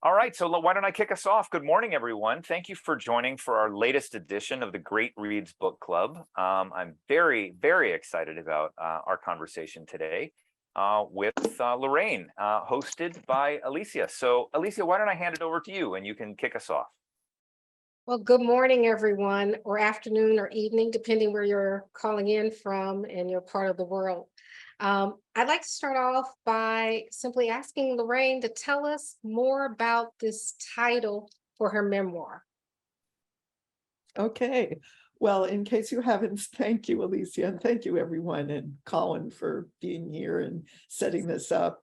All right, so why don't I kick us off? Good morning, everyone. Thank you for joining for our latest edition of the Great Reads Book Club. I'm very, very excited about our conversation today with Lorraine, hosted by Alesia. So, Alesia, why don't I hand it over to you and you can kick us off? Well, good morning, everyone, or afternoon or evening, depending where you're calling in from and your part of the world. I'd like to start off by simply asking Lorraine to tell us more about this title for her memoir. Okay. Well, in case you haven't, thank you, Alesia, and thank you, everyone, and Colin for being here and setting this up.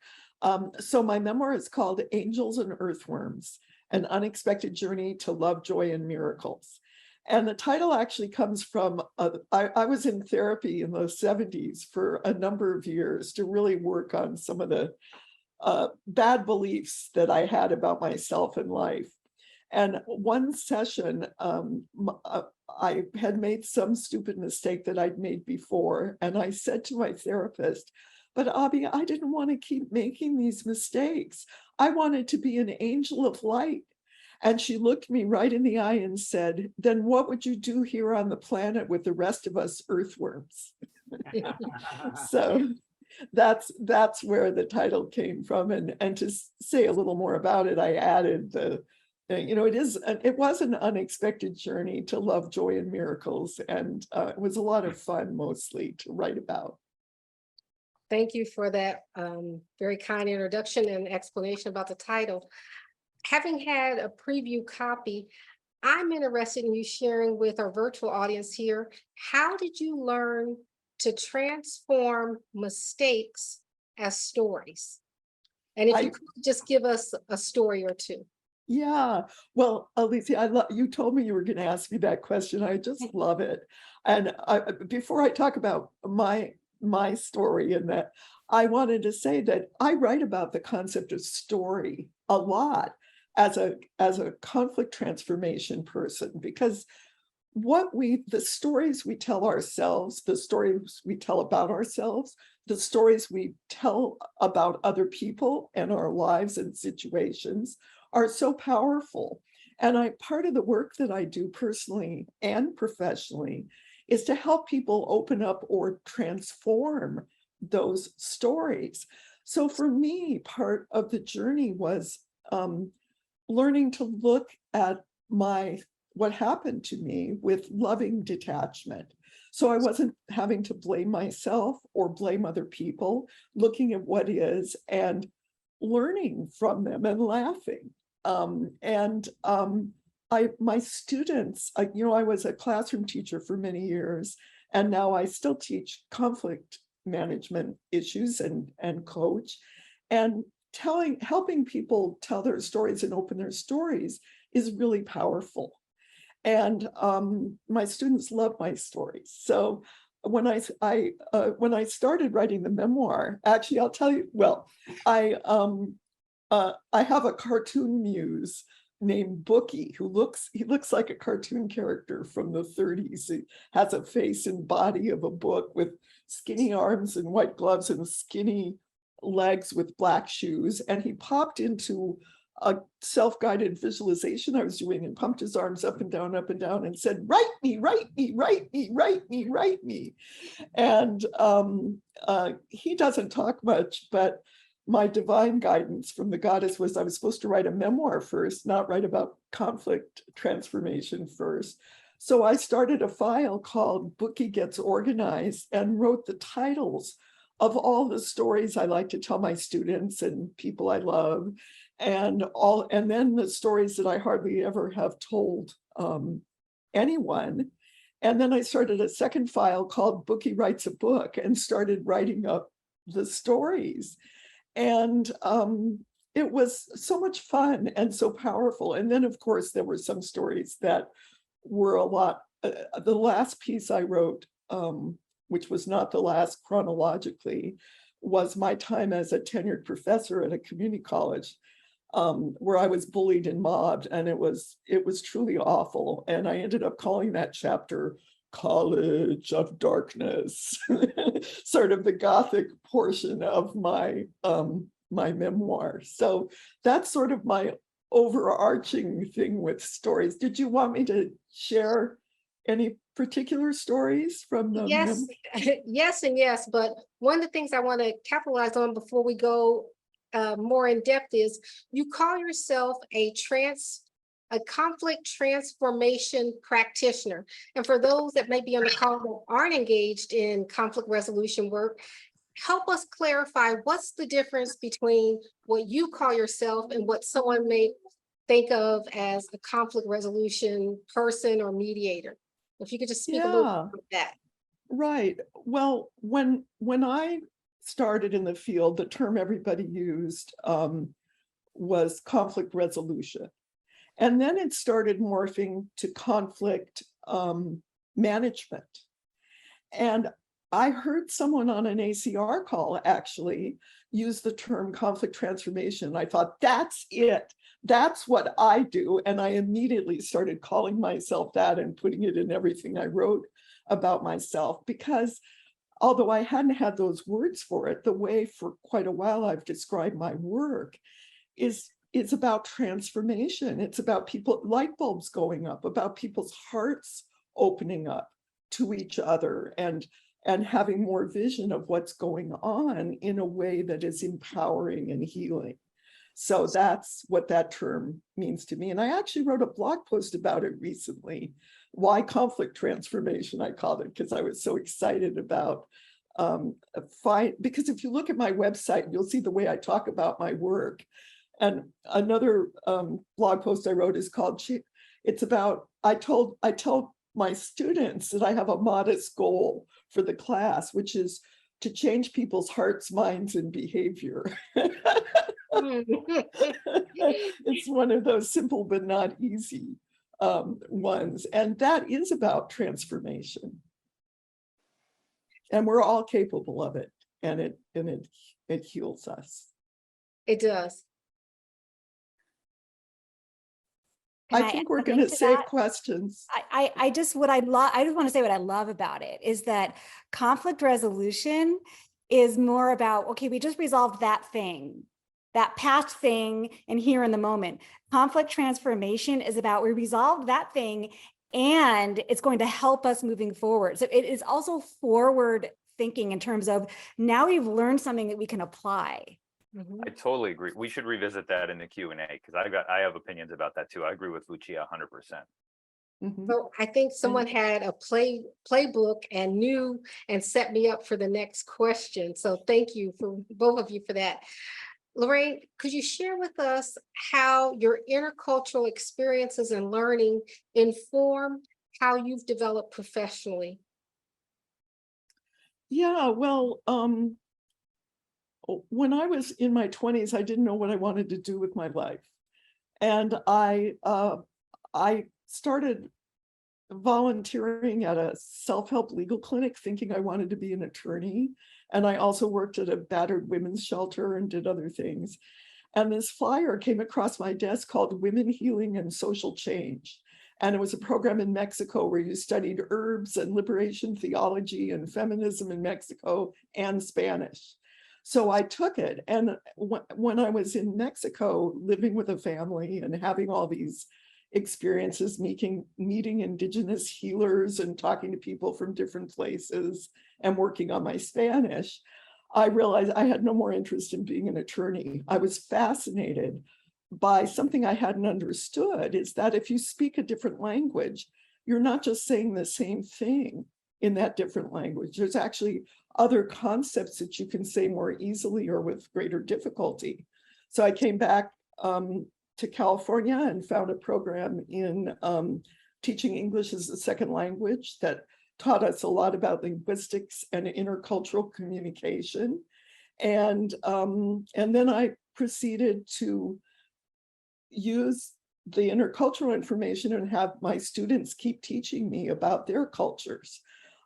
So my memoir is called Angels and Earthworms, An Unexpected Journey to Love, Joy, and Miracles. And the title actually comes from, I was in therapy in the 70s for a number of years to really work on some of the bad beliefs that I had about myself and life. And one session, I had made some stupid mistake that I'd made before. And I said to my therapist, but Abby, I didn't want to keep making these mistakes. I wanted to be an angel of light. And she looked me right in the eye and said, then what would you do here on the planet with the rest of us earthworms? So that's where the title came from. And to say a little more about it, I added it was an unexpected journey to love, joy, and miracles. And it was a lot of fun, mostly, to write about. Thank you for that very kind introduction and explanation about the title. Having had a preview copy, I'm interested in you sharing with our virtual audience here, how did you learn to transform mistakes as stories? And if you could just give us a story or two. Yeah, well, Alesia, you told me you were going to ask me that question. I just love it. And before I talk about my story and that, I wanted to say that I write about the concept of story a lot as a conflict transformation person, because the stories we tell ourselves, the stories we tell about ourselves, the stories we tell about other people and our lives and situations are so powerful. And part of the work that I do personally and professionally is to help people open up or transform those stories. So for me, part of the journey was learning to look at what happened to me with loving detachment. So I wasn't having to blame myself or blame other people, looking at what is and learning from them and laughing. My students, I was a classroom teacher for many years, and now I still teach conflict management issues and coach. And helping people tell their stories and open their stories is really powerful. And my students love my stories. So when I started writing the memoir, actually, I'll tell you, well, I have a cartoon muse named Bookie, he looks like a cartoon character from the 30s. He has a face and body of a book with skinny arms and white gloves and skinny legs with black shoes. And he popped into a self-guided visualization I was doing and pumped his arms up and down and said, write me, write me, write me, write me, write me. And he doesn't talk much, but my divine guidance from the goddess was I was supposed to write a memoir first, not write about conflict transformation first. So I started a file called Bookie Gets Organized and wrote the titles of all the stories I like to tell my students and people I love, and then the stories that I hardly ever have told anyone. And then I started a second file called Bookie Writes a Book and started writing up the stories. And it was so much fun and so powerful. And then, of course, there were some stories that were a lot. The last piece I wrote, which was not the last chronologically, was my time as a tenured professor at a community college, where I was bullied and mobbed, and it was truly awful. And I ended up calling that chapter College of Darkness, sort of the Gothic portion of my my memoir. So that's sort of my overarching thing with stories. Did you want me to share any particular stories from the Yes, yes, and yes. But one of the things I want to capitalize on before we go more in depth is you call yourself a conflict transformation practitioner. And for those that may be on the call that aren't engaged in conflict resolution work, help us clarify what's the difference between what you call yourself and what someone may think of as a conflict resolution person or mediator. If you could just speak a little bit Yeah, about that. right. Well, when I started in the field, the term everybody used was conflict resolution. And then it started morphing to conflict management. And I heard someone on an ACR call actually use the term conflict transformation. I thought, that's it. That's what I do. And I immediately started calling myself that and putting it in everything I wrote about myself, because although I hadn't had those words for it, the way for quite a while I've described my work is it's about transformation. It's about people, light bulbs going up, about people's hearts opening up to each other and having more vision of what's going on in a way that is empowering and healing. So that's what that term means to me. And I actually wrote a blog post about it recently. Why conflict transformation, I called it, because I was so excited about because if you look at my website, you'll see the way I talk about my work. And another blog post I wrote is called, it's about, I told my students that I have a modest goal for the class, which is to change people's hearts, minds, and behavior. It's one of those simple but not easy ones. And that is about transformation. And we're all capable of it. And it heals us. It does. I think we're going to save questions. I just want to say what I love about it is that conflict resolution is more about, okay, we just resolved that thing, that past thing, and here in the moment. Conflict transformation is about we resolved that thing and it's going to help us moving forward. So it is also forward thinking in terms of now we've learned something that we can apply. Mhm. I totally agree. We should revisit that in the Q&A because I have opinions about that too. I agree with Lucia 100%. Mhm. So I think someone had a playbook and knew and set me up for the next question. So thank you for both of you for that. Lorraine, could you share with us how your intercultural experiences and learning inform how you've developed professionally? Yeah, well, when I was in my 20s, I didn't know what I wanted to do with my life. And I started volunteering at a self-help legal clinic thinking I wanted to be an attorney. And I also worked at a battered women's shelter and did other things. And this flyer came across my desk called Women Healing and Social Change. And it was a program in Mexico where you studied herbs and liberation theology and feminism in Mexico and Spanish. So I took it. And when I was in Mexico, living with a family and having all these experiences, meeting indigenous healers and talking to people from different places and working on my Spanish, I realized I had no more interest in being an attorney. I was fascinated by something I hadn't understood, is that if you speak a different language, you're not just saying the same thing in that different language. There's actually other concepts that you can say more easily or with greater difficulty. So I came back to California and found a program in teaching English as a second language that taught us a lot about linguistics and intercultural communication. And then I proceeded to use the intercultural information and have my students keep teaching me about their cultures.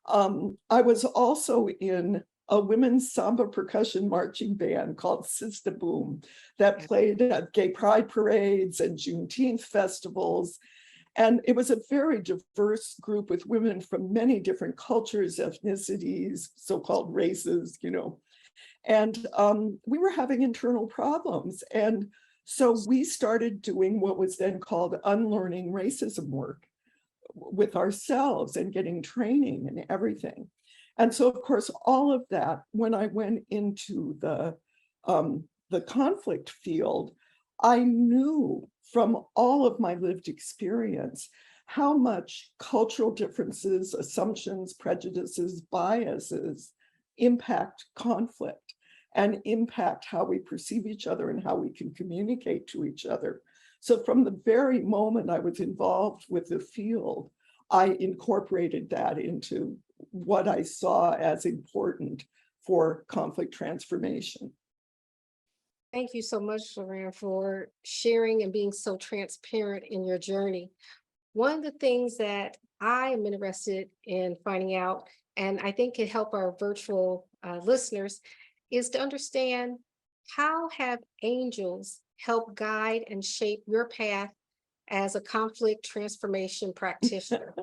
I was also in a women's samba percussion marching band called Sista Boom that played at gay pride parades and Juneteenth festivals. And it was a very diverse group with women from many different cultures, ethnicities, so-called races, you know. And we were having internal problems. And So we started doing what was then called unlearning racism work with ourselves and getting training and everything. And so, of course, all of that, when I went into the conflict field, I knew from all of my lived experience how much cultural differences, assumptions, prejudices, biases impact conflict and impact how we perceive each other and how we can communicate to each other. So from the very moment I was involved with the field, I incorporated that into what I saw as important for conflict transformation. Thank you so much, Lorraine, for sharing and being so transparent in your journey. One of the things that I am interested in finding out, and I think could help our virtual listeners, is to understand, how have angels helped guide and shape your path as a conflict transformation practitioner?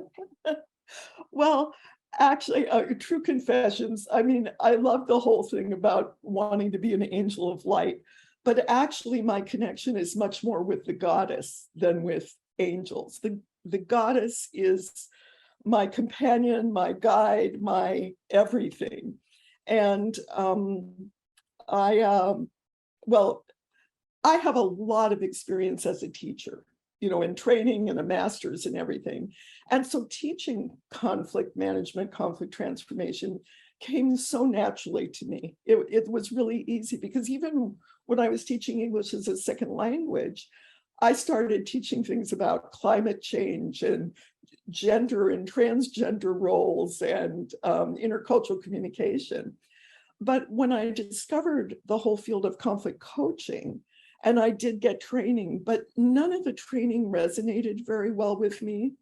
Well, actually, true confessions. I mean, I love the whole thing about wanting to be an angel of light, but actually my connection is much more with the goddess than with angels. The goddess is my companion, my guide, my everything. And well, I have a lot of experience as a teacher, in training and a master's and everything. And so teaching conflict management, conflict transformation came so naturally to me. It was really easy because even when I was teaching English as a second language, I started teaching things about climate change and gender and transgender roles and intercultural communication. But when I discovered the whole field of conflict coaching, and I did get training, but none of the training resonated very well with me.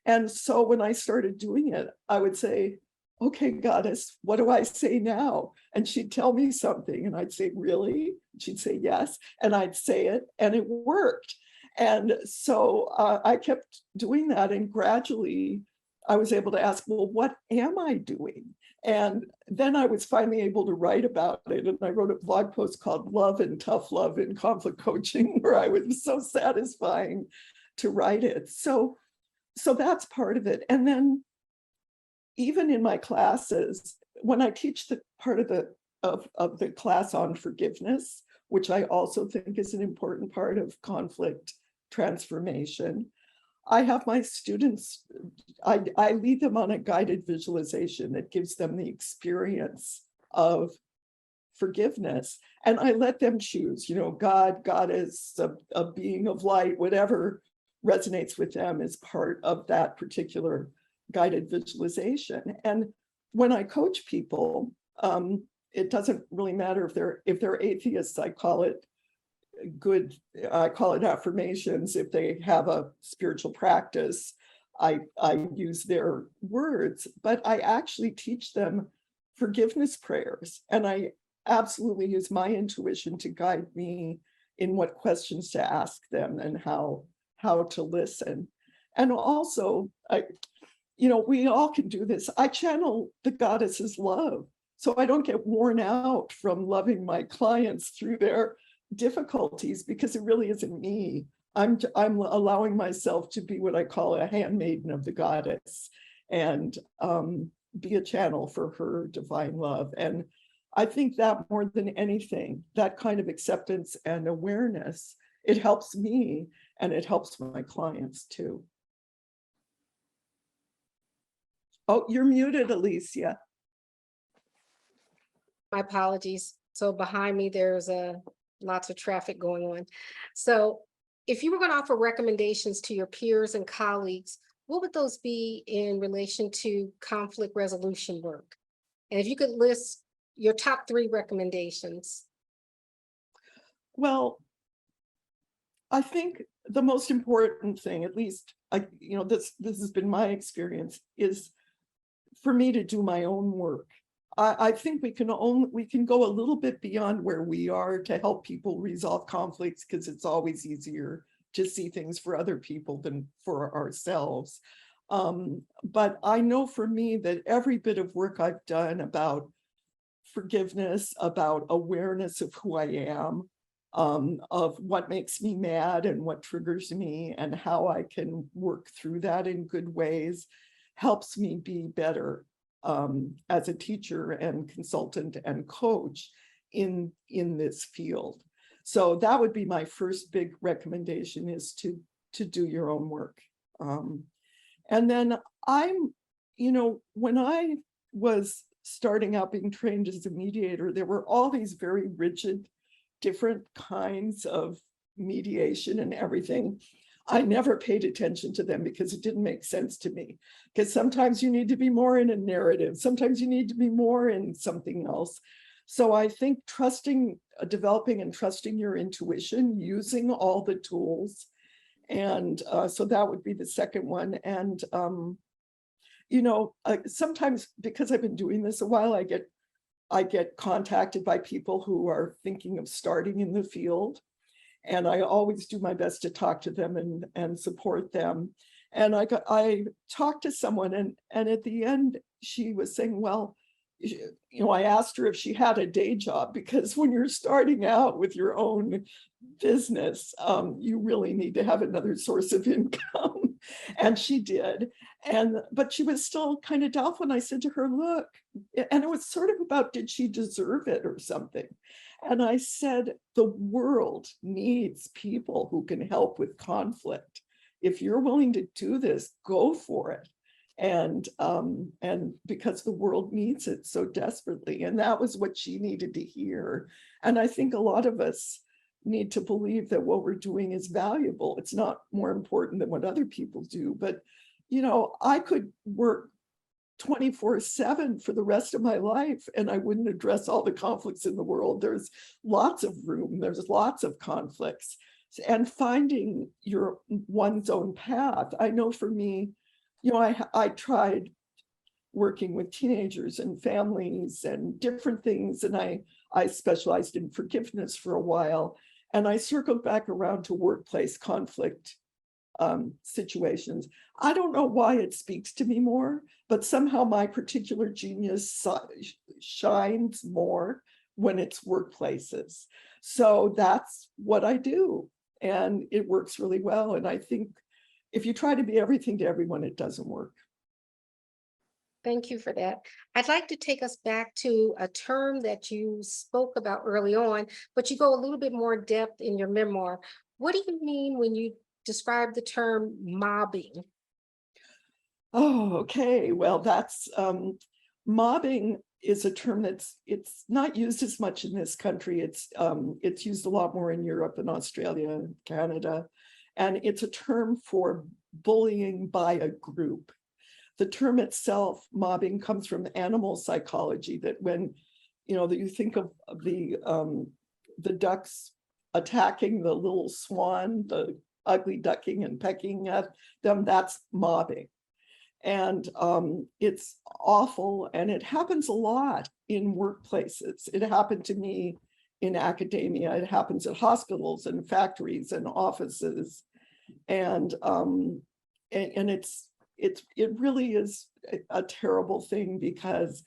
And so when I started doing it, I would say, okay, goddess, what do I say now? And she'd tell me something and I'd say, really? She'd say, yes. And I'd say it and it worked. And so I kept doing that. And gradually I was able to ask, well, what am I doing? And then I was finally able to write about it. And I wrote a blog post called Love and Tough Love in Conflict Coaching, where I was so satisfying to write it. So that's part of it. And then even in my classes, when I teach the part of the class on forgiveness, which I also think is an important part of conflict transformation, I have my students, I lead them on a guided visualization that gives them the experience of forgiveness. And I let them choose, God, Goddess, a being of light, whatever resonates with them as part of that particular guided visualization. And when I coach people, it doesn't really matter if they're atheists. I call it affirmations. If they have a spiritual practice, I use their words, but I actually teach them forgiveness prayers. And I absolutely use my intuition to guide me in what questions to ask them and how to listen. And also, we all can do this. I channel the goddess's love, so I don't get worn out from loving my clients through their difficulties, because it really isn't me. I'm allowing myself to be what I call a handmaiden of the goddess and be a channel for her divine love. And I think that more than anything, that kind of acceptance and awareness, it helps me and it helps my clients too. Oh, you're muted, Alesia. My apologies. So behind me, there's lots of traffic going on. So if you were going to offer recommendations to your peers and colleagues, what would those be in relation to conflict resolution work? And if you could list your top 3 recommendations. Well, I think the most important thing, at least, this has been my experience, is for me to do my own work. I think we can go a little bit beyond where we are to help people resolve conflicts, because it's always easier to see things for other people than for ourselves. But I know for me that every bit of work I've done about forgiveness, about awareness of who I am, of what makes me mad and what triggers me and how I can work through that in good ways, helps me be better as a teacher and consultant and coach in this field. So that would be my first big recommendation, is to do your own work. And then when I was starting out being trained as a mediator, there were all these very rigid, different kinds of mediation and everything. I never paid attention to them because it didn't make sense to me. Because sometimes you need to be more in a narrative, sometimes you need to be more in something else. So I think developing and trusting your intuition, using all the tools. And so that would be the second one. And, sometimes because I've been doing this a while, I get contacted by people who are thinking of starting in the field. And I always do my best to talk to them and support them. And I talked to someone, and at the end, she was saying, well, I asked her if she had a day job, because when you're starting out with your own business, you really need to have another source of income. And she did. But she was still kind of doubtful. And I said to her, look, and it was sort of about, did she deserve it or something? And I said, the world needs people who can help with conflict. If you're willing to do this, go for it. And because the world needs it so desperately. And that was what she needed to hear. And I think a lot of us need to believe that what we're doing is valuable. It's not more important than what other people do. But, I could work 24/7 for the rest of my life, and I wouldn't address all the conflicts in the world. There's lots of room, there's lots of conflicts, and finding one's own path. I know for me, I tried working with teenagers and families and different things, and I specialized in forgiveness for a while, and I circled back around to workplace conflict situations. I don't know why it speaks to me more, but somehow my particular genius shines more when it's workplaces. So that's what I do, and it works really well. And I think if you try to be everything to everyone, it doesn't work. Thank you for that. I'd like to take us back to a term that you spoke about early on, but you go a little bit more in depth in your memoir. What do you mean when you describe the term mobbing? Oh, okay. Well, that's mobbing is a term it's not used as much in this country. It's used a lot more in Europe and Australia and Canada. And it's a term for bullying by a group. The term itself, mobbing, comes from animal psychology, that when, that you think of the ducks attacking the little swan, the ugly ducking and pecking at them, that's mobbing. And it's awful, and it happens a lot in workplaces. It happened to me in academia. It happens at hospitals and factories and offices, and it really is a terrible thing, because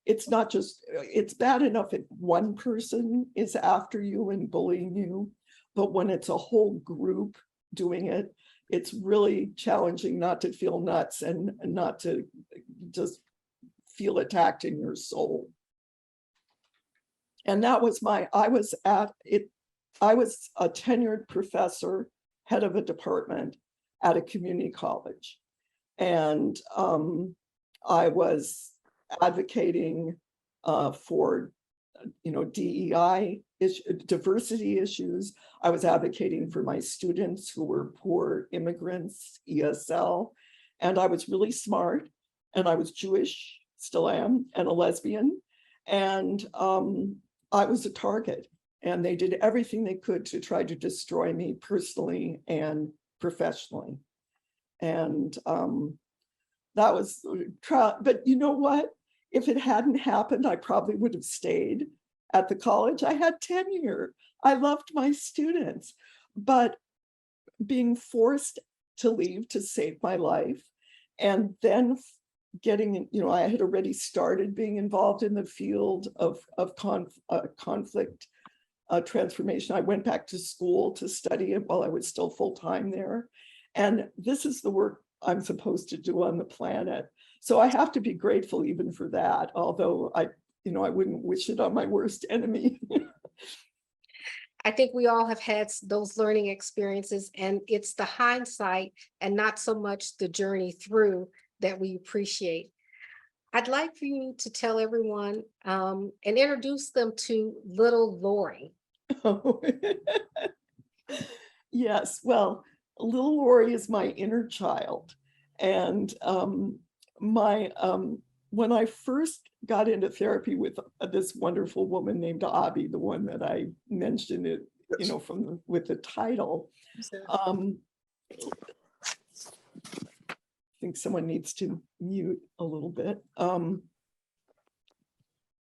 it's not just, it's bad enough if one person is after you and bullying you, but when it's a whole group doing it, it's really challenging not to feel nuts and not to just feel attacked in your soul. And that was I was a tenured professor, head of a department at a community college. And I was advocating for DEI diversity issues. I was advocating for my students who were poor immigrants, ESL, and I was really smart, and I was Jewish, still am, and a lesbian, and I was a target, and they did everything they could to try to destroy me personally and professionally. And that was trial. But you know what? If it hadn't happened, I probably would have stayed at the college. I had tenure. I loved my students, but being forced to leave to save my life, and then getting, I had already started being involved in the field of conflict transformation. I went back to school to study it while I was still full-time there. And this is the work I'm supposed to do on the planet. So I have to be grateful even for that, although I wouldn't wish it on my worst enemy. I think we all have had those learning experiences, and it's the hindsight and not so much the journey through that we appreciate. I'd like for you to tell everyone and introduce them to little Lori. Oh. Yes, well, little Lori is my inner child. And when I first got into therapy with this wonderful woman named Abby, the one that I mentioned it, with the title, I think someone needs to mute a little bit.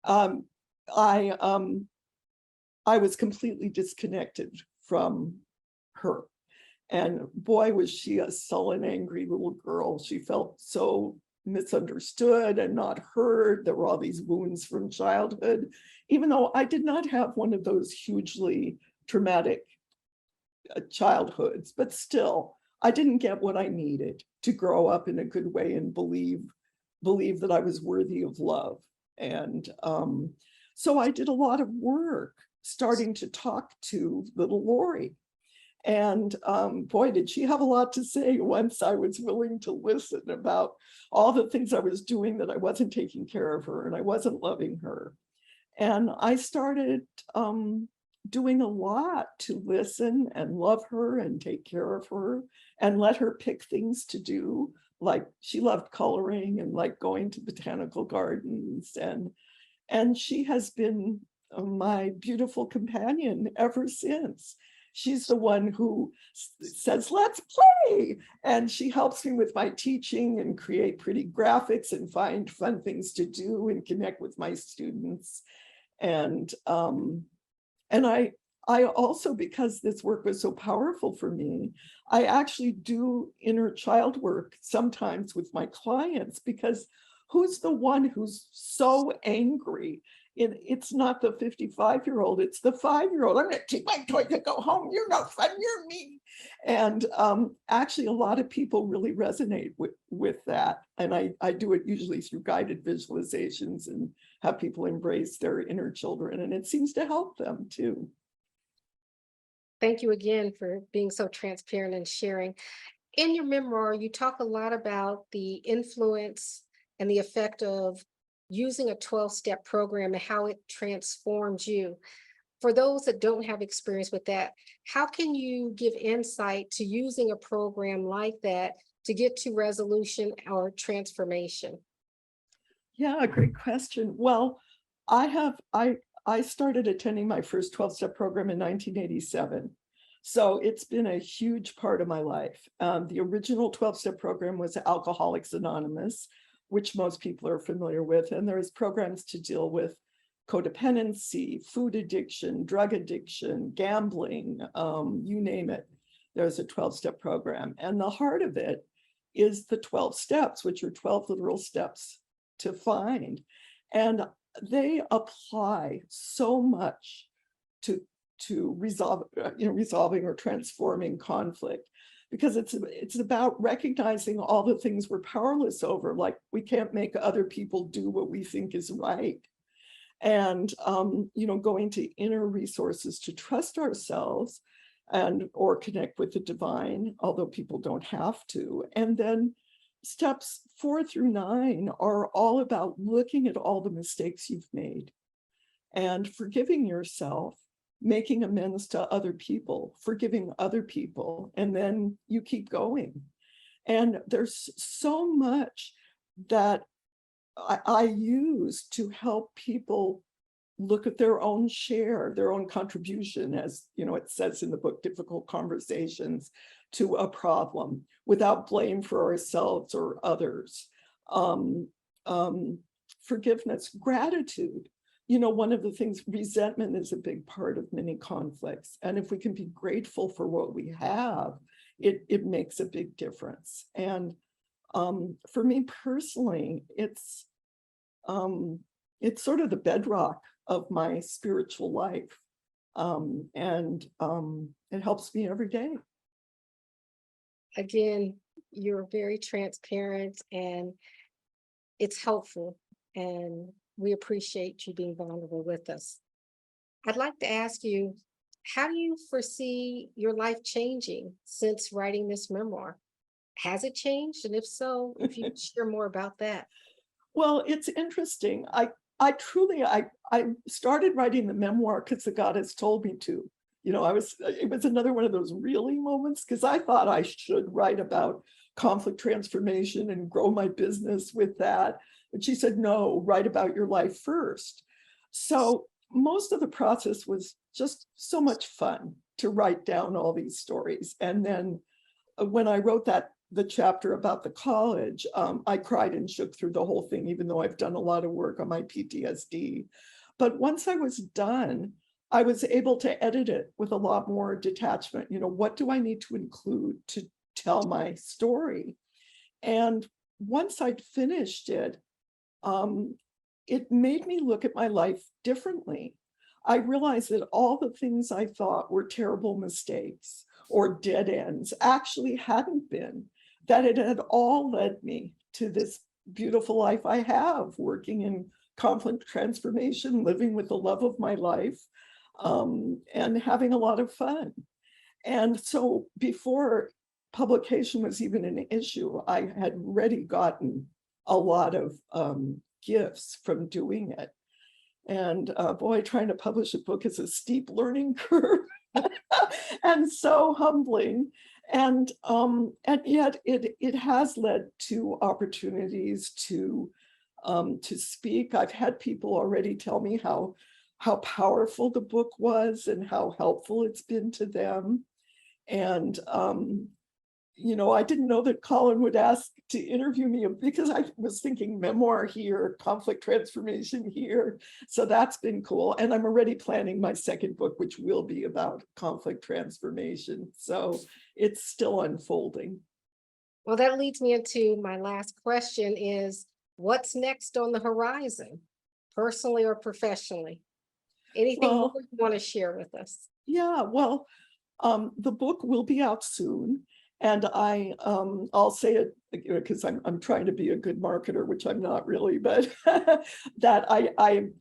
I was completely disconnected from her. And boy, was she a sullen, angry little girl. She felt so misunderstood and not heard. There were all these wounds from childhood, even though I did not have one of those hugely traumatic childhoods, but still, I didn't get what I needed to grow up in a good way and believe that I was worthy of love. And so I did a lot of work starting to talk to little Lori. And boy, did she have a lot to say once I was willing to listen about all the things I was doing, that I wasn't taking care of her and I wasn't loving her. And I started doing a lot to listen and love her and take care of her and let her pick things to do. Like she loved coloring and like going to botanical gardens. And she has been my beautiful companion ever since. She's the one who says, let's play. And she helps me with my teaching and create pretty graphics and find fun things to do and connect with my students. And I also, because this work was so powerful for me, I actually do inner child work sometimes with my clients, because who's the one who's so angry? It's not the 55-year-old, it's the 5-year-old. I'm going to take my toys and go home. You're no fun, you're me. And actually, a lot of people really resonate with that. And I do it usually through guided visualizations and have people embrace their inner children. And it seems to help them too. Thank you again for being so transparent and sharing. In your memoir, you talk a lot about the influence and the effect of using a 12-step program and how it transformed you. For those that don't have experience with that, how can you give insight to using a program like that to get to resolution or transformation? Yeah, great question. Well, I started attending my first 12-step program in 1987. So it's been a huge part of my life. The original 12-step program was Alcoholics Anonymous, which most people are familiar with. And there's programs to deal with codependency, food addiction, drug addiction, gambling, you name it. There's a 12-step program. And the heart of it is the 12 steps, which are 12 literal steps to find. And they apply so much to resolving or transforming conflict, because it's about recognizing all the things we're powerless over, like we can't make other people do what we think is right. And going to inner resources to trust ourselves or connect with the divine, although people don't have to. And then steps 4 through 9 are all about looking at all the mistakes you've made and forgiving yourself, making amends to other people, forgiving other people, and then you keep going. And there's so much that I use to help people look at their own share, their own contribution, as it says in the book, Difficult Conversations, to a problem without blame for ourselves or others. Forgiveness, gratitude. One of the things, resentment is a big part of many conflicts. And if we can be grateful for what we have, it makes a big difference. And for me personally, it's sort of the bedrock of my spiritual life. It helps me every day. Again, you're very transparent and it's helpful. And we appreciate you being vulnerable with us. I'd like to ask you, how do you foresee your life changing since writing this memoir? Has it changed? And if so, if you could share more about that. Well, it's interesting. I truly started writing the memoir because the goddess told me to. You know, it was another one of those really moments, because I thought I should write about conflict transformation and grow my business with that. And she said, no, write about your life first. So most of the process was just so much fun to write down all these stories. And then when I wrote the chapter about the college, I cried and shook through the whole thing, even though I've done a lot of work on my PTSD. But once I was done, I was able to edit it with a lot more detachment. You know, what do I need to include to tell my story? And once I'd finished it, it made me look at my life differently. I realized that all the things I thought were terrible mistakes or dead ends actually hadn't been, that it had all led me to this beautiful life I have, working in conflict transformation, living with the love of my life, and having a lot of fun. And so before publication was even an issue, I had already gotten a lot of gifts from doing it. And boy, trying to publish a book is a steep learning curve and so humbling. And yet it has led to opportunities to speak. I've had people already tell me how powerful the book was and how helpful it's been to them. And you know, I didn't know that Colin would ask to interview me, because I was thinking memoir here, conflict transformation here. So that's been cool. And I'm already planning my second book, which will be about conflict transformation. So it's still unfolding. Well, that leads me into my last question is, what's next on the horizon, personally or professionally? Anything more you want to share with us? Yeah, well, the book will be out soon. And I'll say it because I'm trying to be a good marketer, which I'm not really, but that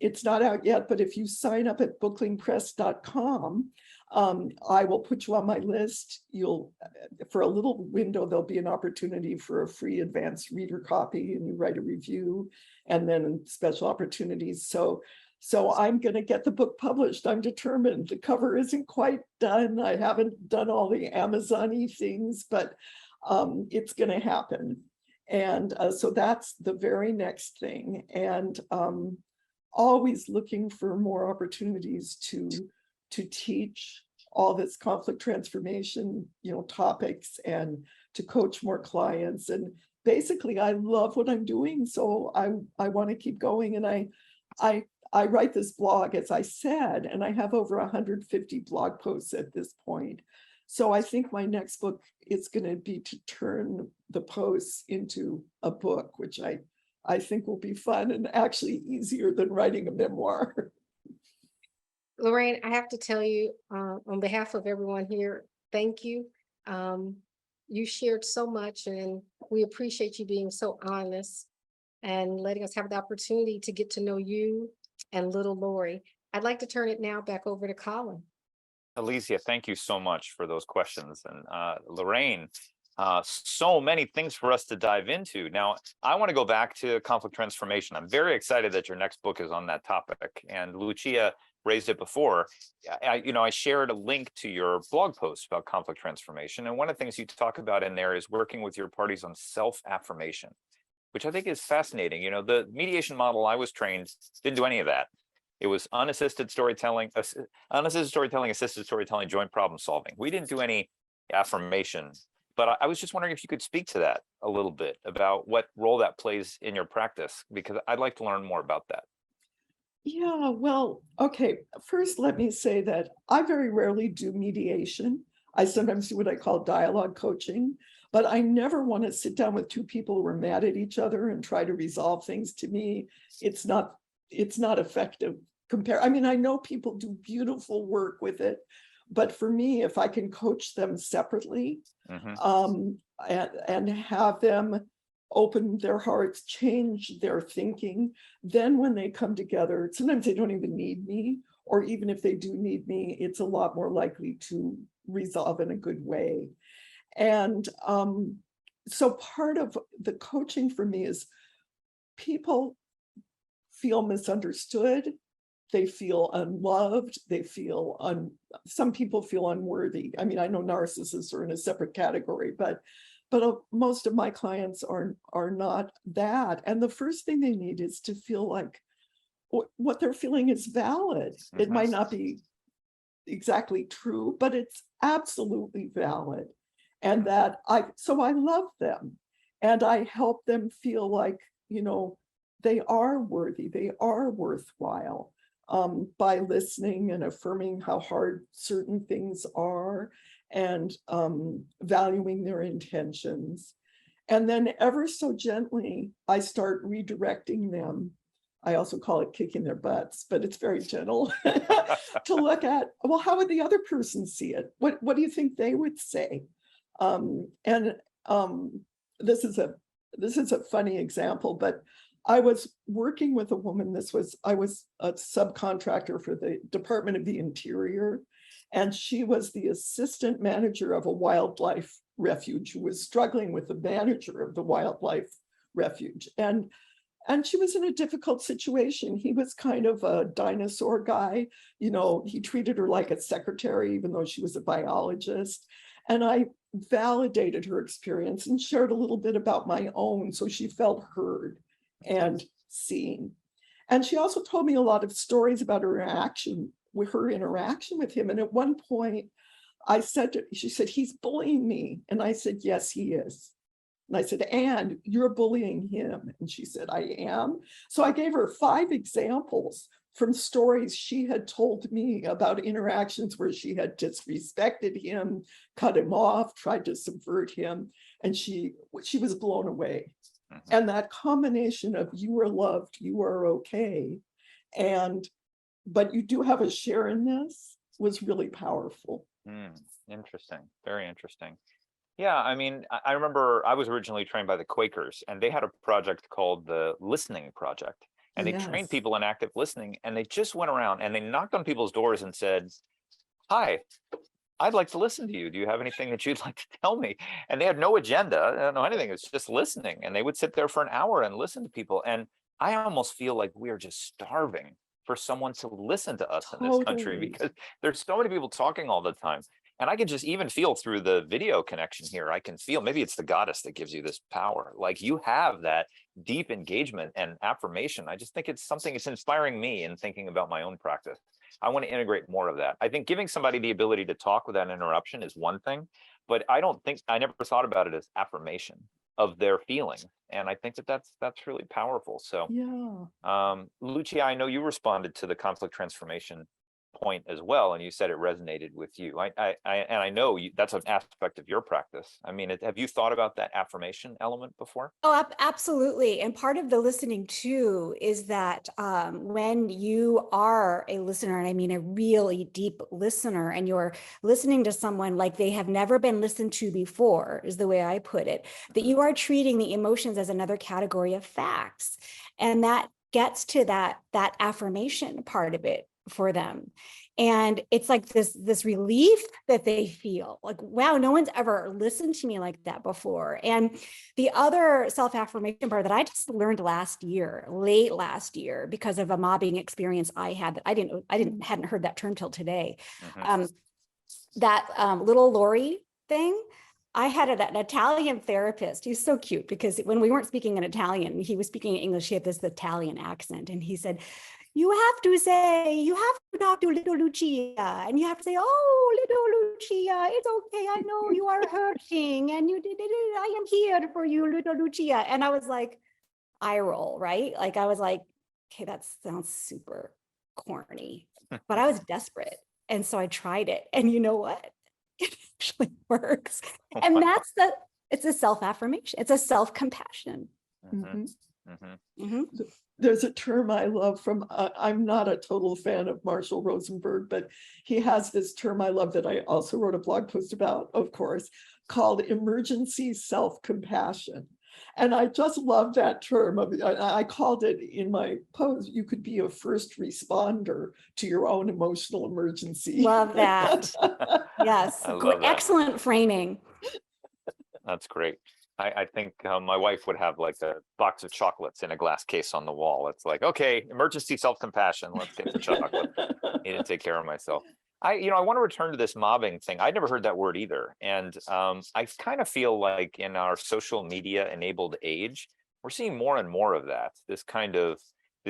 it's not out yet. But if you sign up at booklingpress.com, I will put you on my list. For a little window, there'll be an opportunity for a free advanced reader copy, and you write a review, and then special opportunities. So I'm going to get the book published. I'm determined. The cover isn't quite done. I haven't done all the Amazon-y things, but it's going to happen. And so that's the very next thing. And always looking for more opportunities to teach all this conflict transformation, you know, topics, and to coach more clients. And basically, I love what I'm doing, so I want to keep going. And I write this blog, as I said, and I have over 150 blog posts at this point. So I think my next book is going to be to turn the posts into a book, which I think will be fun and actually easier than writing a memoir. Lorraine, I have to tell you, on behalf of everyone here, thank you. You shared so much, and we appreciate you being so honest and letting us have the opportunity to get to know you and little Lori. I'd like to turn it now back over to Colin. Alesia, thank you so much for those questions. And Lorraine, so many things for us to dive into. Now, I want to go back to conflict transformation. I'm very excited that your next book is on that topic. And Lucia raised it before. I shared a link to your blog post about conflict transformation. And one of the things you talk about in there is working with your parties on self-affirmation, which I think is fascinating. You know, the mediation model I was trained didn't do any of that. It was unassisted storytelling, assisted storytelling, joint problem solving. We didn't do any affirmation, but I was just wondering if you could speak to that a little bit about what role that plays in your practice, because I'd like to learn more about that. Yeah, well, okay. First, let me say that I very rarely do mediation. I sometimes do what I call dialogue coaching, but I never want to sit down with two people who are mad at each other and try to resolve things. To me, it's not effective compare. I mean, I know people do beautiful work with it, but for me, if I can coach them separately, and have them open their hearts, change their thinking, then when they come together, sometimes they don't even need me, or even if they do need me, it's a lot more likely to resolve in a good way. And so part of the coaching for me is people feel misunderstood, they feel unloved, they feel some people feel unworthy. I mean, I know narcissists are in a separate category, but most of my clients are not that. And the first thing they need is to feel like what they're feeling is valid. It might not be exactly true, but it's absolutely valid. And that I love them, and I help them feel like, you know, they are worthy, they are worthwhile, by listening and affirming how hard certain things are, and valuing their intentions. And then ever so gently, I start redirecting them. I also call it kicking their butts, but it's very gentle, to look at, well, how would the other person see it? What do you think they would say? This is a funny example, but I was working with a woman. I was a subcontractor for the Department of the Interior, and she was the assistant manager of a wildlife refuge who was struggling with the manager of the wildlife refuge. And she was in a difficult situation. He was kind of a dinosaur guy. You know, he treated her like a secretary, even though she was a biologist. And I validated her experience and shared a little bit about my own, so she felt heard and seen. And she also told me a lot of stories about her interaction with him. And at one point, she said, he's bullying me. And I said, yes, he is. And I said, and you're bullying him. And she said, I am. So I gave her 5 examples from stories she had told me about interactions where she had disrespected him, cut him off, tried to subvert him. And she was blown away. And that combination of you are loved, you are okay, but you do have a share in this was really powerful. Interesting. Very interesting. Yeah, I mean, I remember I was originally trained by the Quakers, and they had a project called the Listening Project. And they trained people in active listening, and they just went around and they knocked on people's doors and said, hi, I'd like to listen to you. Do you have anything that you'd like to tell me? And they had no agenda, they don't know anything. It's just listening. And they would sit there for an hour and listen to people. And I almost feel like we are just starving for someone to listen to us in this country, because there's so many people talking all the time. And I can just even feel through the video connection here, I can feel, maybe it's the goddess that gives you this power. Like you have that deep engagement and affirmation. I just think it's something, it's inspiring me in thinking about my own practice. I want to integrate more of that. I think giving somebody the ability to talk without interruption is one thing, but I never thought about it as affirmation of their feeling. And I think that's really powerful. So yeah. Lucia, I know you responded to the conflict transformation point as well, and you said it resonated with you. I know that's an aspect of your practice. I mean, have you thought about that affirmation element before? Oh, absolutely. And part of the listening too is that when you are a listener, and I mean a really deep listener, and you're listening to someone like they have never been listened to before, is the way I put it, that you are treating the emotions as another category of facts. And that gets to that affirmation part of it for them. And it's like this relief that they feel like, wow, no one's ever listened to me like that before. And the other self-affirmation part that I just learned late last year, because of a mobbing experience I had that hadn't heard that term till today. That little Lori thing, I had an Italian therapist. He's so cute, because when we weren't speaking in Italian, he was speaking English. He had this Italian accent, and he said, you have to talk to little Lucia, and you have to say, oh, little Lucia, it's okay. I know you are hurting, and I am here for you, little Lucia. And I was like, eye roll, right? Like, I was like, okay, that sounds super corny, but I was desperate. And so I tried it, and you know what? It actually works. And it's a self-affirmation. It's a self-compassion. Mm-hmm. There's a term I love from, I'm not a total fan of Marshall Rosenberg, but he has this term I love that I also wrote a blog post about, of course, called emergency self-compassion. And I just love that term. I called it in my post, you could be a first responder to your own emotional emergency. Love that. Yes, I love that. Excellent framing. That's great. I think my wife would have like a box of chocolates in a glass case on the wall. It's like, okay, emergency self-compassion. Let's get the chocolate. Need to take care of myself. I want to return to this mobbing thing. I never heard that word either. And I kind of feel like in our social media enabled age, we're seeing more and more of that, this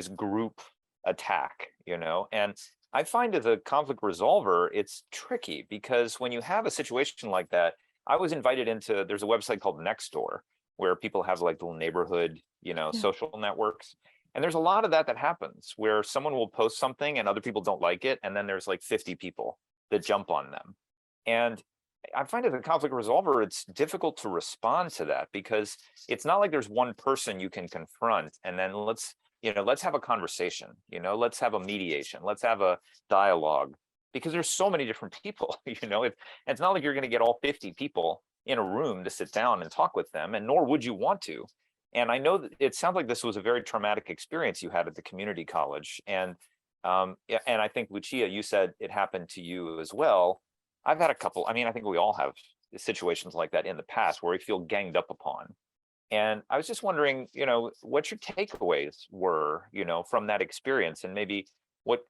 group attack, and I find as a conflict resolver, it's tricky because when you have a situation like that, I was invited into, there's a website called Nextdoor where people have like little neighborhood, social networks. And there's a lot of that happens where someone will post something and other people don't like it. And then there's like 50 people that jump on them. And I find as a conflict resolver, it's difficult to respond to that because it's not like there's one person you can confront and then let's have a conversation, let's have a mediation, let's have a dialogue. Because there's so many different people, it's not like you're going to get all 50 people in a room to sit down and talk with them, and nor would you want to. And I know that it sounds like this was a very traumatic experience you had at the community college. And I think, Lucia, you said it happened to you as well. I've had a couple, I think we all have situations like that in the past where we feel ganged up upon. And I was just wondering, what your takeaways were, from that experience, and maybe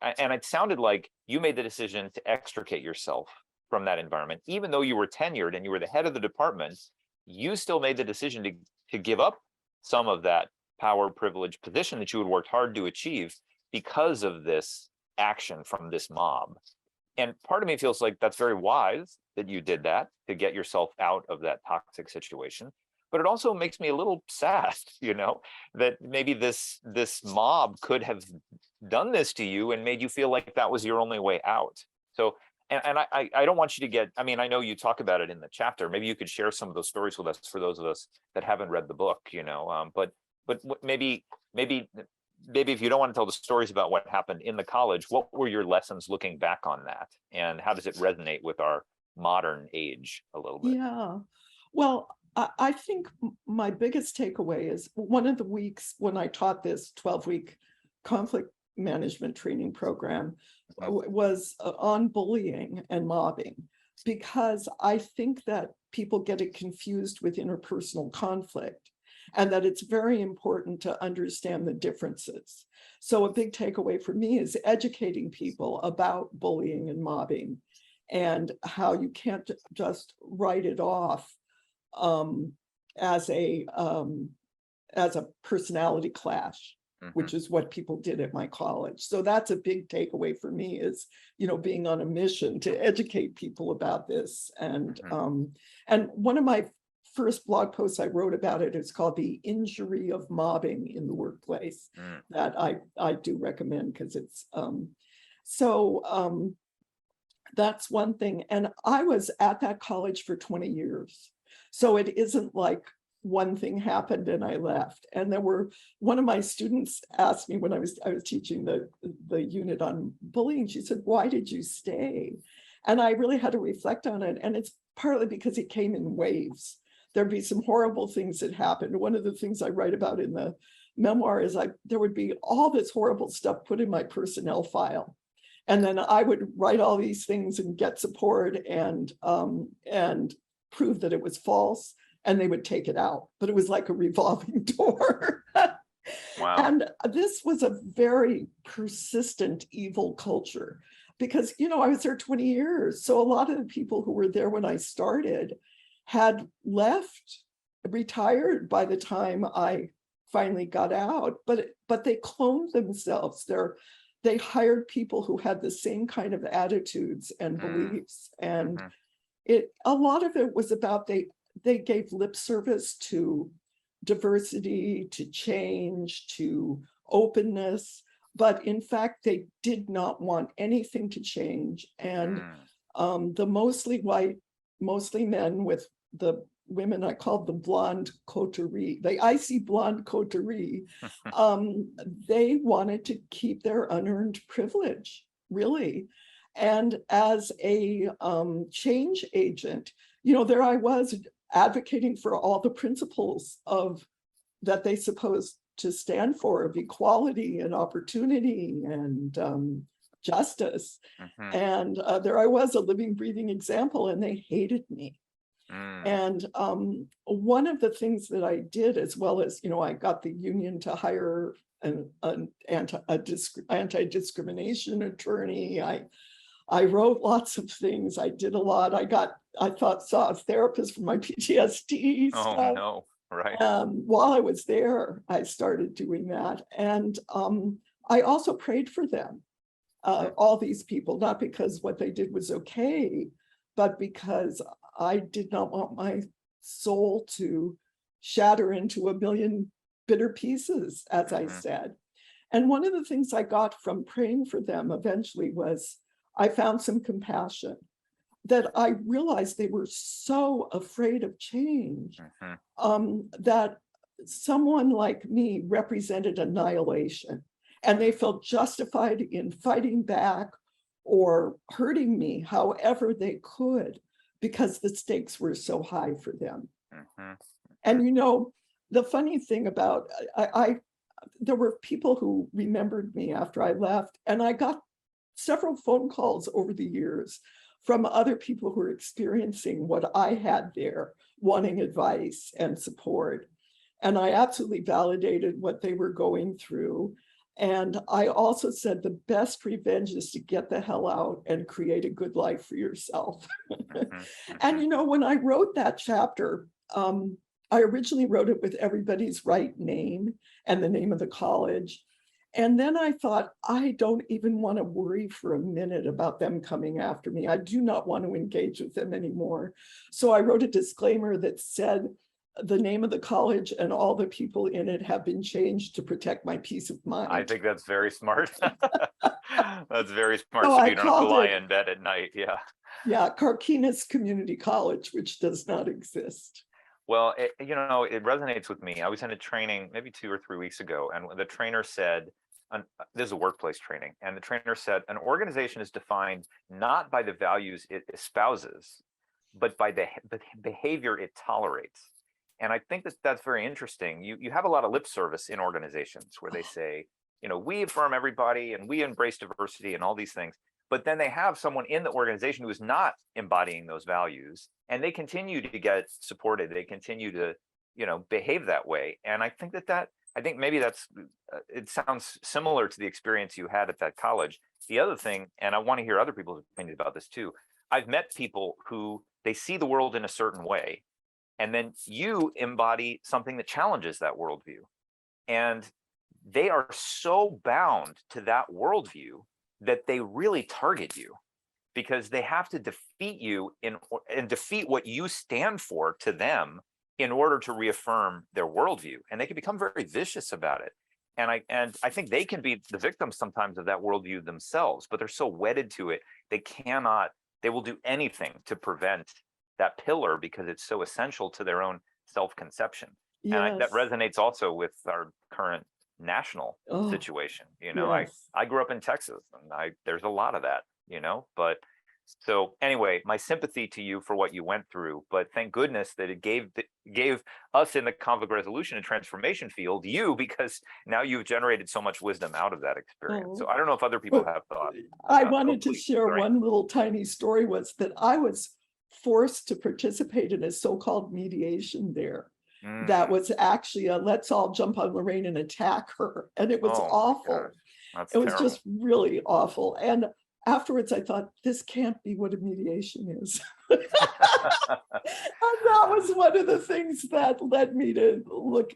and it sounded like you made the decision to extricate yourself from that environment, even though you were tenured and you were the head of the department, you still made the decision to give up some of that power privilege position that you had worked hard to achieve because of this action from this mob. And part of me feels like that's very wise that you did that to get yourself out of that toxic situation. But it also makes me a little sad, that maybe this mob could have done this to you and made you feel like that was your only way out. So, and I don't want you to get, I know you talk about it in the chapter. Maybe you could share some of those stories with us for those of us that haven't read the book, but maybe if you don't want to tell the stories about what happened in the college, what were your lessons looking back on that? And how does it resonate with our modern age a little bit? Yeah, well, I think my biggest takeaway is one of the weeks when I taught this 12-week conflict management training program was on bullying and mobbing, because I think that people get it confused with interpersonal conflict and that it's very important to understand the differences. So a big takeaway for me is educating people about bullying and mobbing and how you can't just write it off as a personality clash, which is what people did at my college. So that's a big takeaway for me is, being on a mission to educate people about this. And one of my first blog posts I wrote about it is called The Injury of Mobbing in the Workplace, that I do recommend because it's that's one thing. And I was at that college for 20 years. So it isn't like one thing happened and I left. And one of my students asked me when I was teaching the unit on bullying, she said, "Why did you stay?" And I really had to reflect on it. And it's partly because it came in waves. There'd be some horrible things that happened. One of the things I write about in the memoir is there would be all this horrible stuff put in my personnel file. And then I would write all these things and get support and prove that it was false, and they would take it out. But it was like a revolving door. Wow. And this was a very persistent evil culture because, I was there 20 years. So a lot of the people who were there when I started had left, retired by the time I finally got out, but they cloned themselves. They hired people who had the same kind of attitudes and beliefs. And a lot of it was about they gave lip service to diversity, to change, to openness, but in fact, they did not want anything to change. And the mostly white, mostly men with the women, I called the blonde coterie, the icy blonde coterie. They wanted to keep their unearned privilege, really. And as a change agent, there I was advocating for all the principles of that they supposed to stand for, of equality and opportunity and justice. And there I was, a living, breathing example, and they hated me. And one of the things that I did, as well as, I got the union to hire an anti-discrimination attorney. I wrote lots of things. I did a lot. Saw a therapist for my PTSD stuff. Oh no, right. While I was there, I started doing that. And I also prayed for them, all these people, not because what they did was okay, but because I did not want my soul to shatter into a million bitter pieces, as I said. And one of the things I got from praying for them eventually was I found some compassion, that I realized they were so afraid of change, that someone like me represented annihilation, and they felt justified in fighting back or hurting me however they could, because the stakes were so high for them. And the funny thing about, there were people who remembered me after I left, and I got several phone calls over the years from other people who were experiencing what I had there, wanting advice and support. And I absolutely validated what they were going through. And I also said the best revenge is to get the hell out and create a good life for yourself. And when I wrote that chapter, I originally wrote it with everybody's right name and the name of the college. And then I thought, I don't even want to worry for a minute about them coming after me. I do not want to engage with them anymore. So I wrote a disclaimer that said the name of the college and all the people in it have been changed to protect my peace of mind. I think that's very smart. That's very smart. So So I you don't have to called lie it- in bed at night. Yeah. Yeah, Carquinez Community College, which does not exist. Well, it resonates with me. I was in a training maybe 2 or 3 weeks ago, and the trainer said, this is a workplace training, and the trainer said, an organization is defined not by the values it espouses, but by the behavior it tolerates. And I think that that's very interesting. You have a lot of lip service in organizations where they say, we affirm everybody and we embrace diversity and all these things. But then they have someone in the organization who is not embodying those values, and they continue to get supported. They continue to, behave that way. And I think I think maybe it sounds similar to the experience you had at that college. The other thing, and I want to hear other people's opinions about this too. I've met people who they see the world in a certain way, and then you embody something that challenges that worldview. And they are so bound to that worldview that they really target you, because they have to defeat you and defeat what you stand for to them in order to reaffirm their worldview. And they can become very vicious about it. And I think they can be the victims sometimes of that worldview themselves, but they're so wedded to it, they will do anything to prevent that pillar because it's so essential to their own self-conception. Yes. And that resonates also with our current national situation. Yes. I grew up in Texas, and there's a lot of that, but so anyway, my sympathy to you for what you went through, but thank goodness that it gave us in the conflict resolution and transformation field because now you've generated so much wisdom out of that experience. So I don't know if other people have thought. I wanted to share one little tiny story, was that I was forced to participate in a so-called mediation there. That was actually a let's all jump on Lorraine and attack her. And it was awful. That's it was terrible. just really awful. And afterwards I thought, this can't be what a mediation is. And that was one of the things that led me to look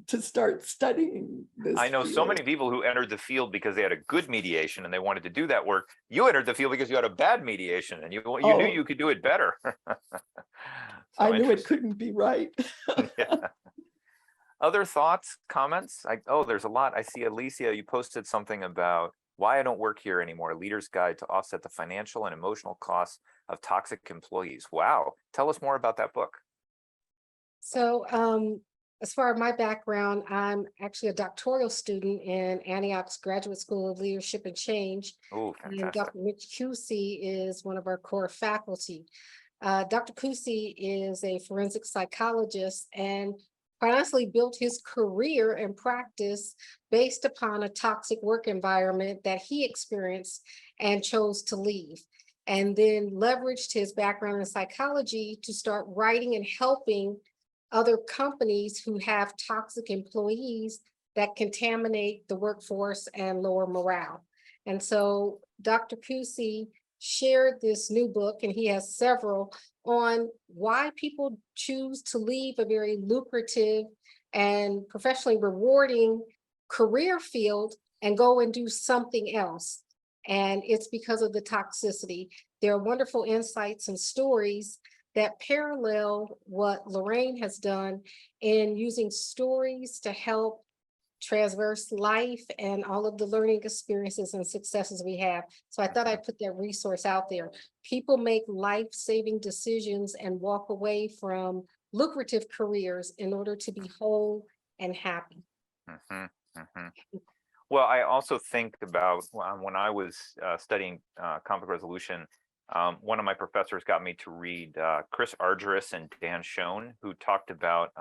to start studying this. I know so many people who entered the field because they had a good mediation and they wanted to do that work. You entered the field because you had a bad mediation and you knew you could do it better. I knew it couldn't be right. Yeah. Other thoughts, comments? There's a lot. I see, Alesia, you posted something about why I don't work here anymore, a leader's guide to offset the financial and emotional costs of toxic employees. Wow. Tell us more about that book. So, as far as my background, I'm actually a doctoral student in Antioch's Graduate School of Leadership and Change. Oh, And fantastic. Dr. Mitch Cusi is one of our core faculty. Dr. Cusi is a forensic psychologist and quite honestly built his career and practice based upon a toxic work environment that he experienced and chose to leave. And then leveraged his background in psychology to start writing and helping other companies who have toxic employees that contaminate the workforce and lower morale. And so Dr. Cusi shared this new book, and he has several, on why people choose to leave a very lucrative and professionally rewarding career field and go and do something else. And it's because of the toxicity. There are wonderful insights and stories that parallel what Lorraine has done in using stories to help traverse life and all of the learning experiences and successes we have. So I thought I'd put that resource out there. People make life-saving decisions and walk away from lucrative careers in order to be whole and happy. Well, I also think about when I was studying conflict resolution, one of my professors got me to read Chris Argyris and Dan Schoen, who talked about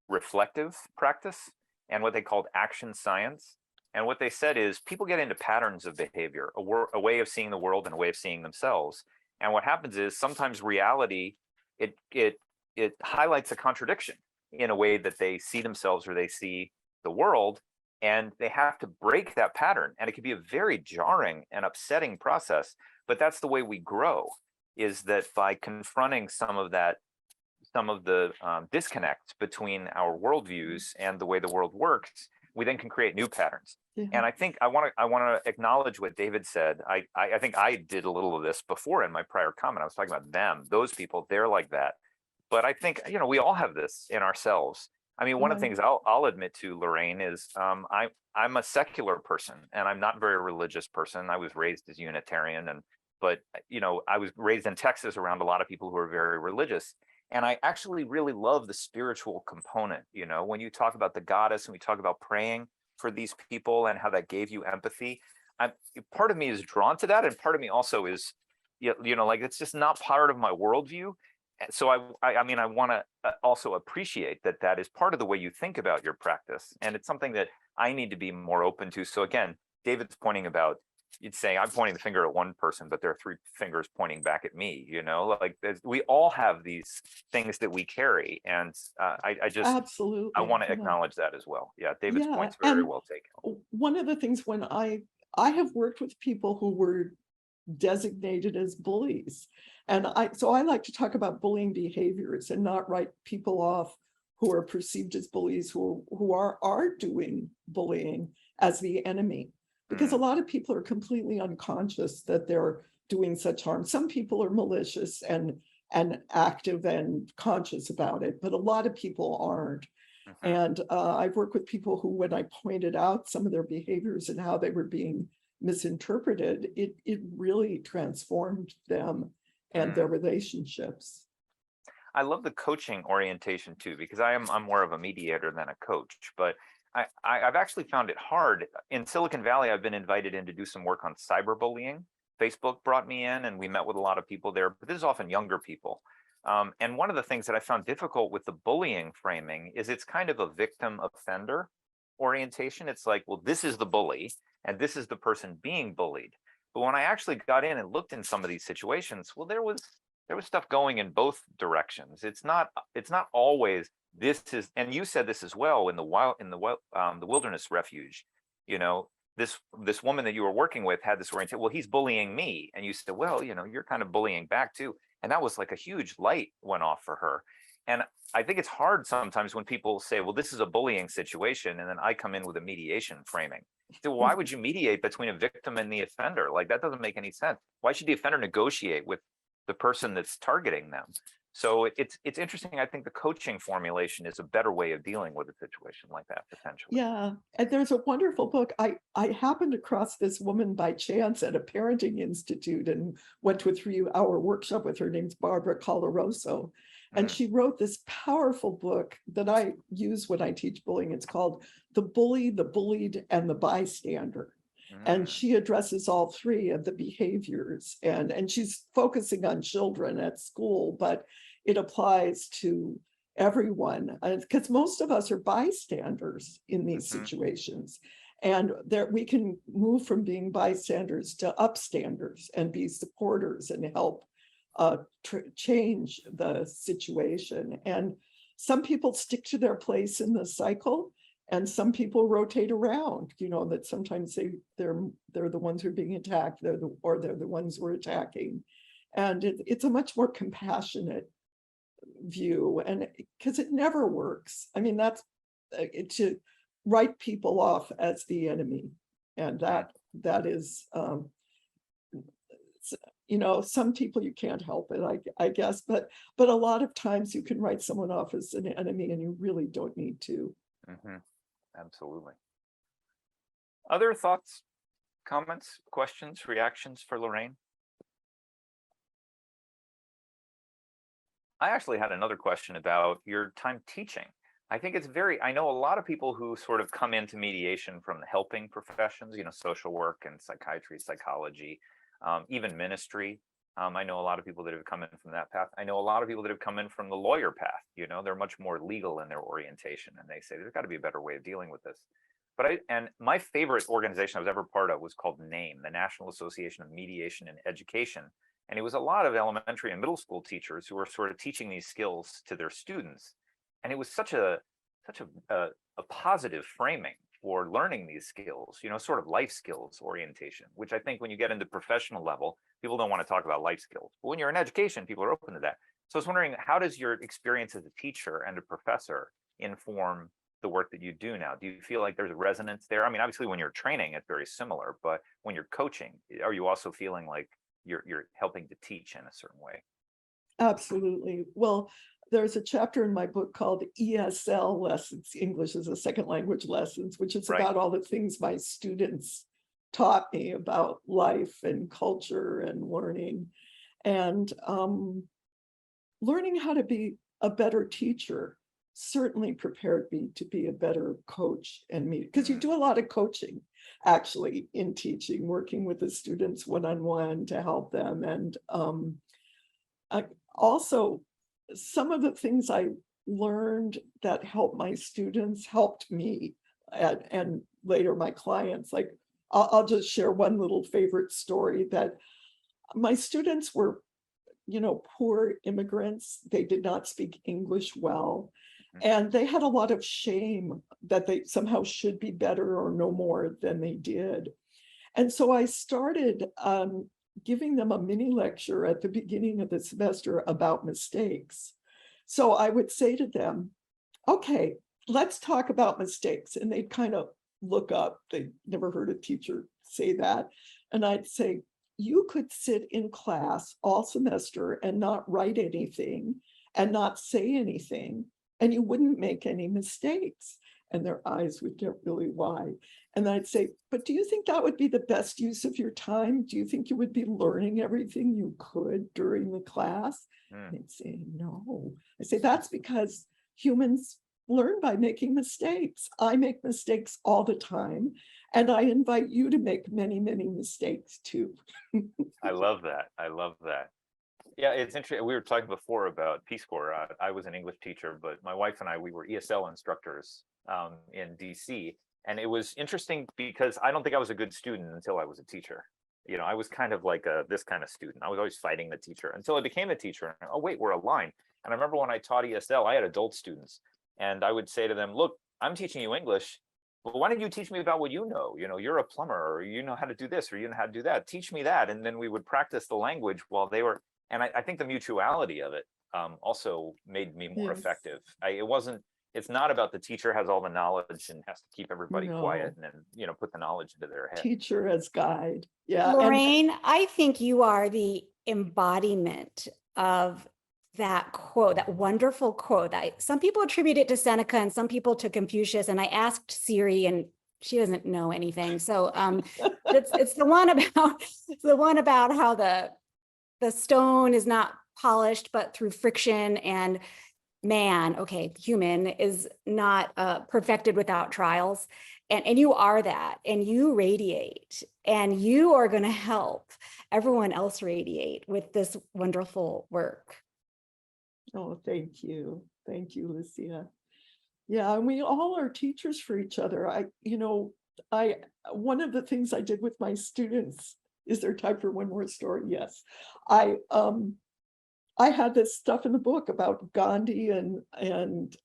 reflective practice and what they called action science. And what they said is people get into patterns of behavior, a way of seeing the world and a way of seeing themselves. And what happens is sometimes reality, it highlights a contradiction in a way that they see themselves or they see the world, and they have to break that pattern. And it can be a very jarring and upsetting process, but that's the way we grow, is that by confronting some of the disconnect between our worldviews and the way the world works, we then can create new patterns. And I think I want to acknowledge what David said. I think I did a little of this before in my prior comment. I was talking about them, those people, they're like that. But I think, we all have this in ourselves. I mean, one of the things I'll admit to, Lorraine, is I'm a secular person and I'm not a very religious person. I was raised as Unitarian, but I was raised in Texas around a lot of people who are very religious. And I actually really love the spiritual component. When you talk about the goddess and we talk about praying for these people and how that gave you empathy, part of me is drawn to that. And part of me also is, like, it's just not part of my worldview. So I mean, I want to also appreciate that is part of the way you think about your practice. And it's something that I need to be more open to. So again, David's pointing about, you'd say I'm pointing the finger at one person, but there are three fingers pointing back at me, like we all have these things that we carry. And I just, absolutely, I want to acknowledge that as well. Yeah, David's point's very well taken. One of the things when I have worked with people who were designated as bullies, and so I like to talk about bullying behaviors and not write people off who are perceived as bullies, who are doing bullying, as the enemy. Because a lot of people are completely unconscious that they're doing such harm. Some people are malicious and active and conscious about it, but a lot of people aren't. And I've worked with people who, when I pointed out some of their behaviors and how they were being misinterpreted, it really transformed them and their relationships. I love the coaching orientation too, because I'm more of a mediator than a coach, but I've actually found it hard. In Silicon Valley, I've been invited in to do some work on cyberbullying. Facebook brought me in and we met with a lot of people there, but this is often younger people. And one of the things that I found difficult with the bullying framing is it's kind of a victim offender orientation. It's like, well, this is the bully and this is the person being bullied. But when I actually got in and looked in some of these situations, well, there was stuff going in both directions. It's not always this is, and you said this as well in the wilderness refuge. This woman that you were working with had this orientation. Well, he's bullying me, and you said, well, you're kind of bullying back too, and that was like a huge light went off for her. And I think it's hard sometimes when people say, well, this is a bullying situation, and then I come in with a mediation framing. So why would you mediate between a victim and the offender? Like, that doesn't make any sense. Why should the offender negotiate with the person that's targeting them? So it's interesting. I think the coaching formulation is a better way of dealing with a situation like that, potentially. Yeah, and there's a wonderful book. I happened across this woman by chance at a parenting institute and went to a 3-hour workshop with her. Name's Barbara Colaroso. And she wrote this powerful book that I use when I teach bullying. It's called The Bully, the Bullied, and the Bystander. And she addresses all three of the behaviors, and she's focusing on children at school, but it applies to everyone, because most of us are bystanders in these situations. And there we can move from being bystanders to upstanders and be supporters and help change the situation. And some people stick to their place in the cycle, and some people rotate around, that sometimes they're the ones who are being attacked, they're the ones who are attacking. And it's a much more compassionate view, and because it never works. I mean, that's to write people off as the enemy. And that is, some people you can't help it, I guess, but a lot of times you can write someone off as an enemy and you really don't need to. Absolutely. Other thoughts, comments, questions, reactions for Lorraine? I actually had another question about your time teaching. I think I know a lot of people who sort of come into mediation from the helping professions, social work and psychiatry, psychology, even ministry. I know a lot of people that have come in from that path. I know a lot of people that have come in from the lawyer path. They're much more legal in their orientation, and they say there's got to be a better way of dealing with this. And my favorite organization I was ever part of was called NAME, the National Association of Mediation and Education. And it was a lot of elementary and middle school teachers who were sort of teaching these skills to their students. And it was such a positive framing for learning these skills, sort of life skills orientation, which I think when you get into professional level, people don't want to talk about life skills. But when you're in education, people are open to that. So I was wondering, how does your experience as a teacher and a professor inform the work that you do now? Do you feel like there's a resonance there? I mean, obviously when you're training, it's very similar, but when you're coaching, are you also feeling like you're helping to teach in a certain way? Absolutely. Well, there's a chapter in my book called ESL lessons, English as a second language lessons, which is about all the things my students taught me about life and culture and learning. And learning how to be a better teacher certainly prepared me to be a better coach and me, because you do a lot of coaching actually in teaching, working with the students one-on-one to help them. And I also, some of the things I learned that helped my students helped me and later my clients. Like I'll just share one little favorite story, that my students were, poor immigrants. They did not speak English well. And they had a lot of shame that they somehow should be better or know more than they did. And so I started giving them a mini lecture at the beginning of the semester about mistakes. So I would say to them, okay, let's talk about mistakes. And they'd kind of look up. They'd never heard a teacher say that. And I'd say, you could sit in class all semester and not write anything and not say anything, and you wouldn't make any mistakes. And their eyes would get really wide. And I'd say, but do you think that would be the best use of your time? Do you think you would be learning everything you could during the class? They'd say, no. I say, that's because humans learn by making mistakes. I make mistakes all the time. And I invite you to make many, many mistakes too. I love that. I love that. Yeah, it's interesting. We were talking before about Peace Corps. I was an English teacher, but my wife and I, we were ESL instructors in DC. And it was interesting because I don't think I was a good student until I was a teacher. I was kind of like this kind of student. I was always fighting the teacher until I became a teacher. And, oh, wait, we're aligned. And I remember when I taught ESL, I had adult students. And I would say to them, look, I'm teaching you English. Well, why don't you teach me about what you know? You're a plumber, or you know how to do this, or you know how to do that. Teach me that. And then we would practice the language while they were. And I think the mutuality of it also made me more effective. It's not about the teacher has all the knowledge and has to keep everybody quiet and then, put the knowledge into their head. Teacher as guide. Yeah. Lorraine, I think you are the embodiment of that quote, that wonderful quote that some people attribute it to Seneca and some people to Confucius. And I asked Siri and she doesn't know anything. So it's the one about how the stone is not polished, but through friction, and man, okay, human is not perfected without trials. And you are that, and you radiate, and you are going to help everyone else radiate with this wonderful work. Oh, thank you. Thank you, Lucia. Yeah, and we all are teachers for each other. One of the things I did with my students, is there time for one more story? Yes. I had this stuff in the book about Gandhi and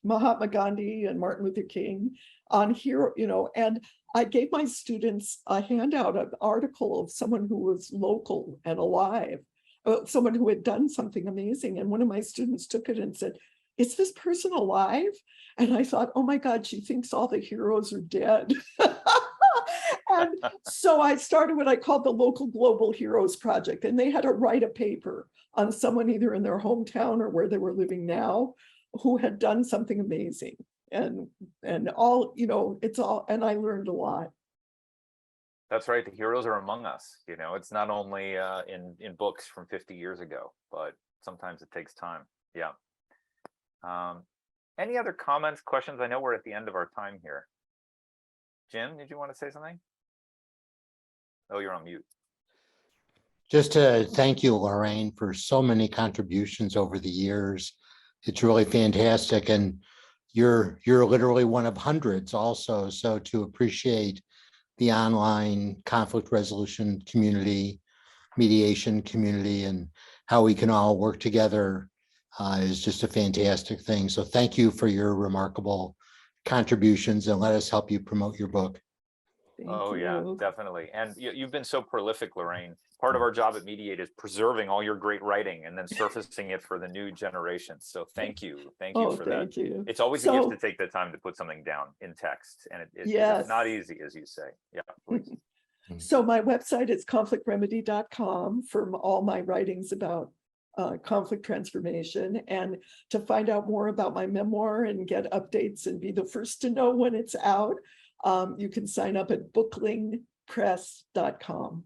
Mahatma Gandhi and Martin Luther King on here, and I gave my students a handout, an article of someone who was local and alive, someone who had done something amazing. And one of my students took it and said, "Is this person alive?" And I thought, oh my God, she thinks all the heroes are dead. And so I started what I called the Local Global Heroes Project. And they had to write a paper on someone either in their hometown or where they were living now who had done something amazing. And all, it's all, and I learned a lot. That's right. The heroes are among us. It's not only in books from 50 years ago, but sometimes it takes time. Yeah. Any other comments, questions? I know we're at the end of our time here. Jim, did you want to say something? Oh, you're on mute. Just to thank you, Lorraine, for so many contributions over the years. It's really fantastic. And you're literally one of hundreds also. So to appreciate the online conflict resolution community, mediation community, and how we can all work together is just a fantastic thing. So thank you for your remarkable contributions, and let us help you promote your book. Oh, yeah, definitely. And you've been so prolific, Lorraine. Part of our job at Mediate is preserving all your great writing and then surfacing it for the new generation. So thank you. Thank you for that. It's always a gift to take the time to put something down in text. And it's not easy, as you say. Yeah, please. So my website is conflictremedy.com for all my writings about conflict transformation. And to find out more about my memoir and get updates and be the first to know when it's out, you can sign up at booklingpress.com.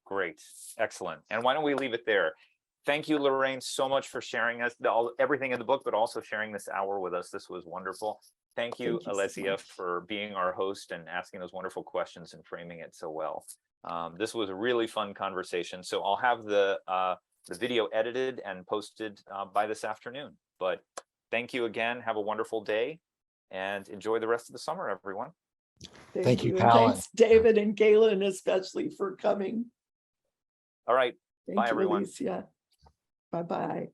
Great. Excellent. And why don't we leave it there? Thank you, Lorraine, so much for sharing everything in the book, but also sharing this hour with us. This was wonderful. Thank you, Alesia, for being our host and asking those wonderful questions and framing it so well. This was a really fun conversation. So I'll have the video edited and posted by this afternoon. But thank you again. Have a wonderful day and enjoy the rest of the summer, everyone. Thank you, and thanks, David and Galen, especially for coming. All right. Thank Bye, you, everyone. Alesia. Bye-bye.